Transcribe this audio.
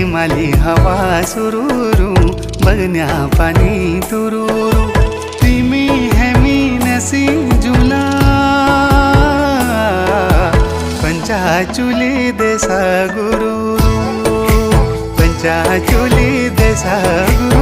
प्रेमाली हवा सुरूरू बगन्या पानी तुरूरू तिमी हेमी नसी जुला पंचाचुली देसा गुरु पंचाचुली देसा गुरु